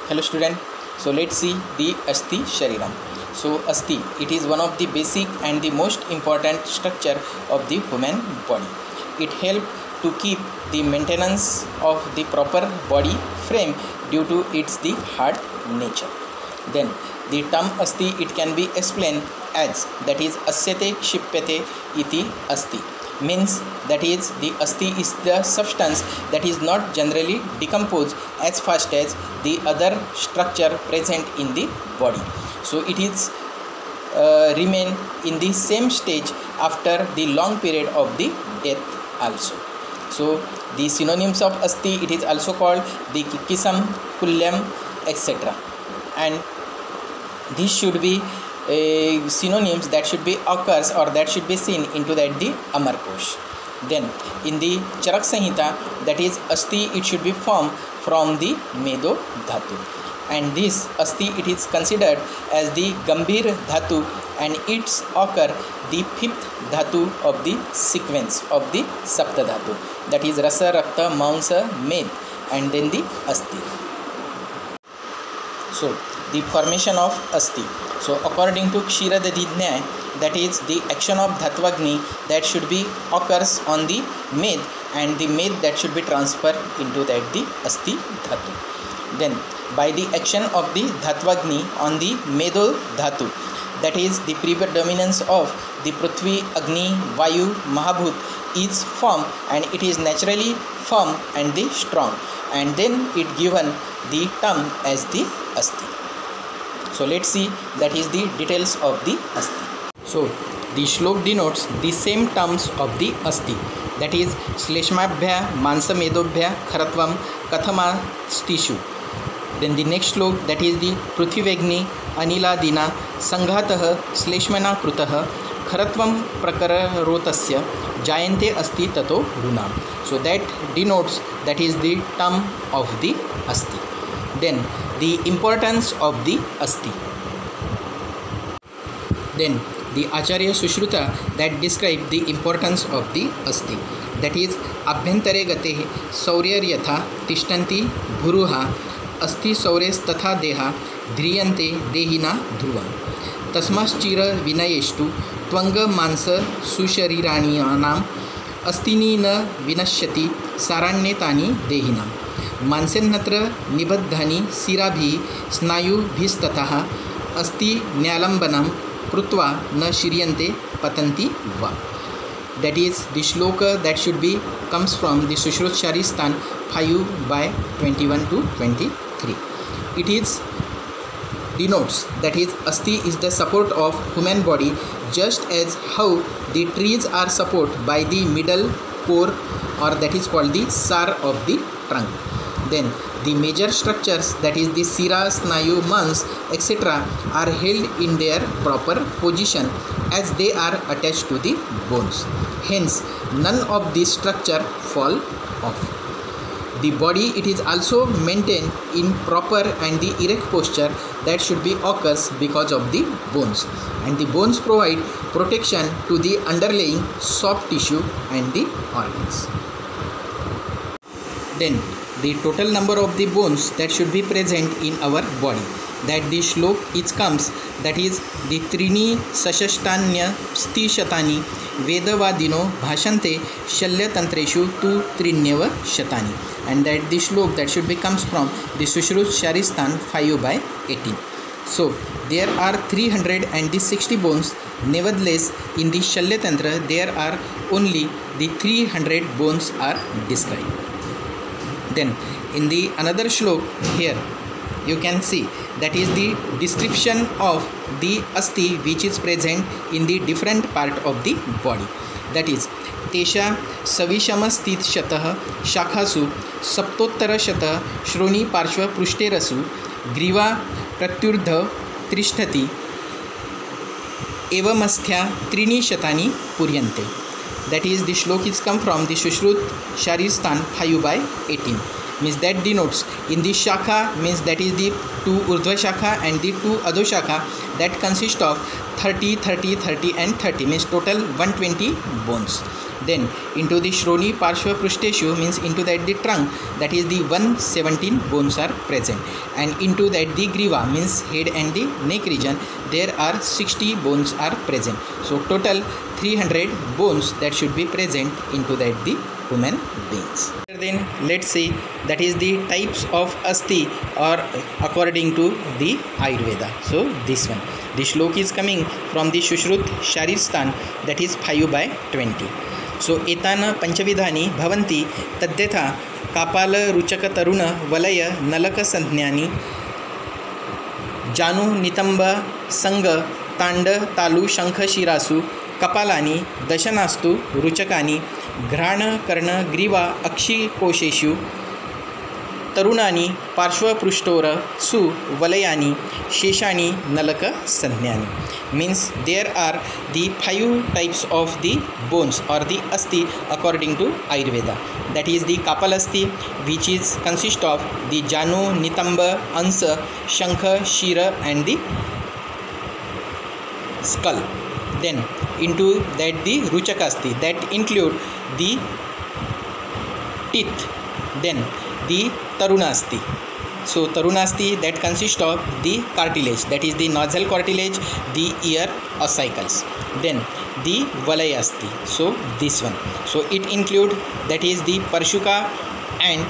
Hello student, so let's see the Asti Shariram. So Asti, it is one of the basic and the most important structure of the human body. It helps to keep the maintenance of the proper body frame due to its the hard nature. Then the term Asti, it can be explained as that is Asyate Kshipyate iti Asti, means that is the Asti is the substance that is not generally decomposed as fast as the other structure present in the body. So it is remain in the same stage after the long period of the death also. So the synonyms of Asti, it is also called the Kikisam, Kulyam, etc. And these should be synonyms that should be occurs or that should be seen into that the Amarkosh. Then in the Charak Samhita, that is Asti, it should be formed from the Medo Dhatu, and this Asti, it is considered as the Gambhir Dhatu, and it's occur the fifth Dhatu of the sequence of the Sapta Dhatu, that is Rasa, Rakta, Mamsa, Med, and then the Asti. So the formation of Asti. So according to Kshiradadi Nyaya, that is the action of Dhatvagni that should be occurs on the Med, and the Med that should be transferred into that the Asti Dhatu. Then by the action of the Dhatvagni on the Medo Dhatu, that is the predominance of the Prithvi, Agni, Vayu, Mahabhut is formed, and it is naturally firm and the strong, and then it given the term as the Asti. So let's see that is the details of the Asti. So the shlok denotes the same terms of the Asti, that is Shleshmabhya, Mansamedobhya, Kharatvam, Kathamastishu. Then the next shlok, that is the Prithivegni, Aniladina, Sanghatah, Shleshmana Krutah, Kharatvam Prakarotasya, Jayante Asti Tato Runam. So that denotes that is the term of the Asti. Then the importance of the Asti. Then the Acharya Sushruta that describe the importance of the Asti, that is Abhyantare Gate Saurya Yatha Tishtanti Bhuruha Asti Saures Tatha Deha Dhriyante Dehina Dhruvam Tasmaschira Vinayeshtu Twanga Mansa Sushariraniyanam Astini na Vinashyati Saranyetani Dehinam Mansennatra Nibadhani Sirabhi Snayubhistataha Asti Nyalambanam Krutva na Shiryante Patanti Va. That is the shloka that should be comes from the Sushrut Sharistan 5/21 to 23. It is denotes that is Asti is the support of human body, just as how the trees are supported by the middle core, or that is called the sar of the trunk. Then the major structures, that is the Sira, Snayu, Mans, etc. are held in their proper position as they are attached to the bones. Hence none of these structure fall off. The body, it is also maintained in proper and the erect posture that should be occurs because of the bones, and the bones provide protection to the underlying soft tissue and the organs. Then the total number of the bones that should be present in our body, that the shlok it comes, that is the Trini Sashashtanya Stishatani Vedavadino Bhashante Shalyatantreshu tu Trinyava Shatani, and that the shlok that should be comes from the Sushrut Sharistan 5/18. So there are 360 bones, nevertheless in the Shalyatantra there are only the 300 bones are described. Then in the another shlok here you can see that is the description of the Asti which is present in the different part of the body, that is Tesha Savishamastit Shatah Shakhasu Saptottara Shatah Shroni Parshva Prushterasu Griva Pratyurdha Trishtati Evamastha Trini Shatani Puryante. That is the shlok is come from the Sushrut Sharistan 5/18, means that denotes in the Shakha, means that is the 2 Urdhva Shakha and the 2 Adho Shakha that consist of 30, 30, 30 and 30, means total 120 bones. Then into the Shroni Parshva Prushteshu means into that the trunk, that is the 117 bones are present, and into that the Griva means head and the neck region, there are 60 bones are present. So total 300 bones that should be present into that the human beings. Then let's see that is the types of asti or according to the Ayurveda. So this one, the shlok is coming from the Shushrut Sharirsthan, that is 5/20. So etana panchavidhani bhavanti tadyatha kapala ruchaka taruna valaya nalaka sanjnani janu nitamba sanga tanda talu shankha shirasu कपालानी दशनास्तु रुचकानी घ्राण कर्ण ग्रीवा अक्षि कोशेषु तरुणानी पार्श्वपृष्ठोर सु वलयानी शेषानी नलक संज्ञानी. Means there are the 5 types of the bones or the asti according to Ayurveda. That is the kapalasti, which is consist of the janu, nitamba, ansa, shankha, shira and the skull. Then into that the ruchakasti, that include the teeth. Then the tarunasti. So tarunasti, that consists of the cartilage, that is the nasal cartilage, the ear ossicles. Then the valayasti, so this one, so it include that is the parshuka and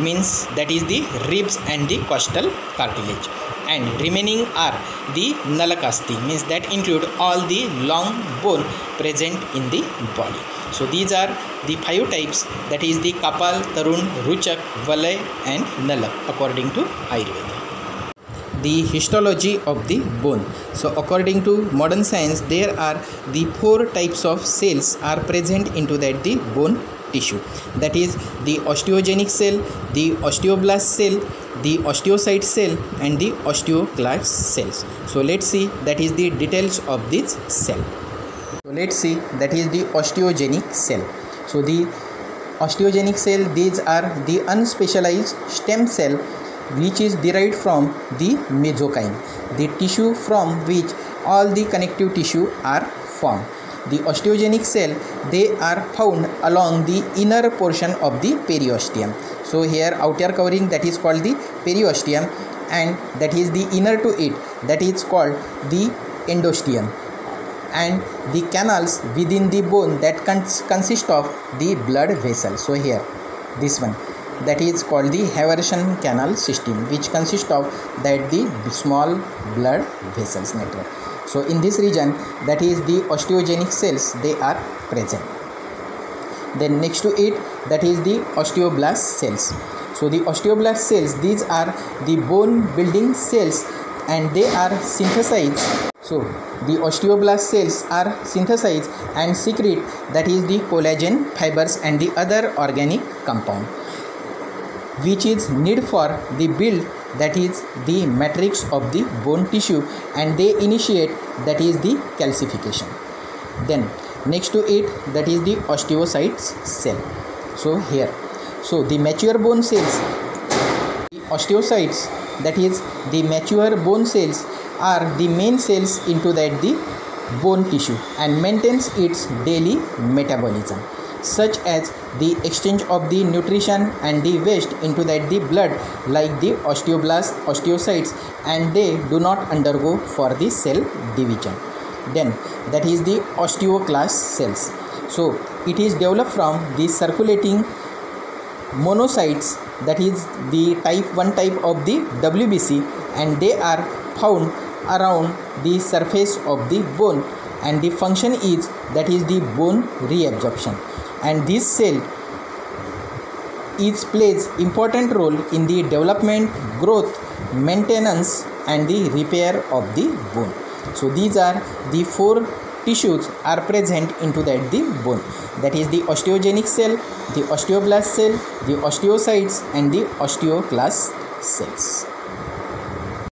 means that is the ribs and the costal cartilage, and remaining are the nalakasti, means that include all the long bone present in the body. So these are the 5 types, that is the kapal, tarun, ruchak, valay and nalak according to Ayurveda. The histology of the bone. So according to modern science, there are the 4 types of cells are present into that the bone tissue, that is the osteogenic cell, the osteoblast cell, the osteocyte cell and the osteoclast cells. So let's see that is the details of this cell. So let's see that is the osteogenic cell. So the osteogenic cell, these are the unspecialized stem cell which is derived from the mesenchyme, the tissue from which all the connective tissue are formed. The osteogenic cell, they are found along the inner portion of the periosteum. So here outer covering, that is called the periosteum, and that is the inner to it, that is called the endosteum, and the canals within the bone that consist of the blood vessel. So here this one, that is called the Haversian canal system, which consists of that the small blood vessels network. So in this region, that is the osteogenic cells, they are present. Then next to it, that is the osteoblast cells. So the osteoblast cells, these are the bone building cells and they are synthesized. So the osteoblast cells are synthesized and secrete, that is the collagen fibers and the other organic compound which is need for the build, that is the matrix of the bone tissue, and they initiate, that is the calcification. Then next to it, that is the osteocytes cell. So here, so the mature bone cells, the osteocytes, that is the mature bone cells are the main cells into that the bone tissue and maintains its daily metabolism, such as the exchange of the nutrition and the waste into that the blood, like the osteoblast, osteocytes, and they do not undergo for the cell division. Then that is the osteoclast cells. So it is developed from the circulating monocytes, that is the one type of the WBC, and they are found around the surface of the bone, and the function is, that is the bone reabsorption, and this cell plays important role in the development, growth, maintenance and the repair of the bone. So these are the 4 tissues are present into that the bone, that is the osteogenic cell, the osteoblast cell, the osteocytes and the osteoclast cells.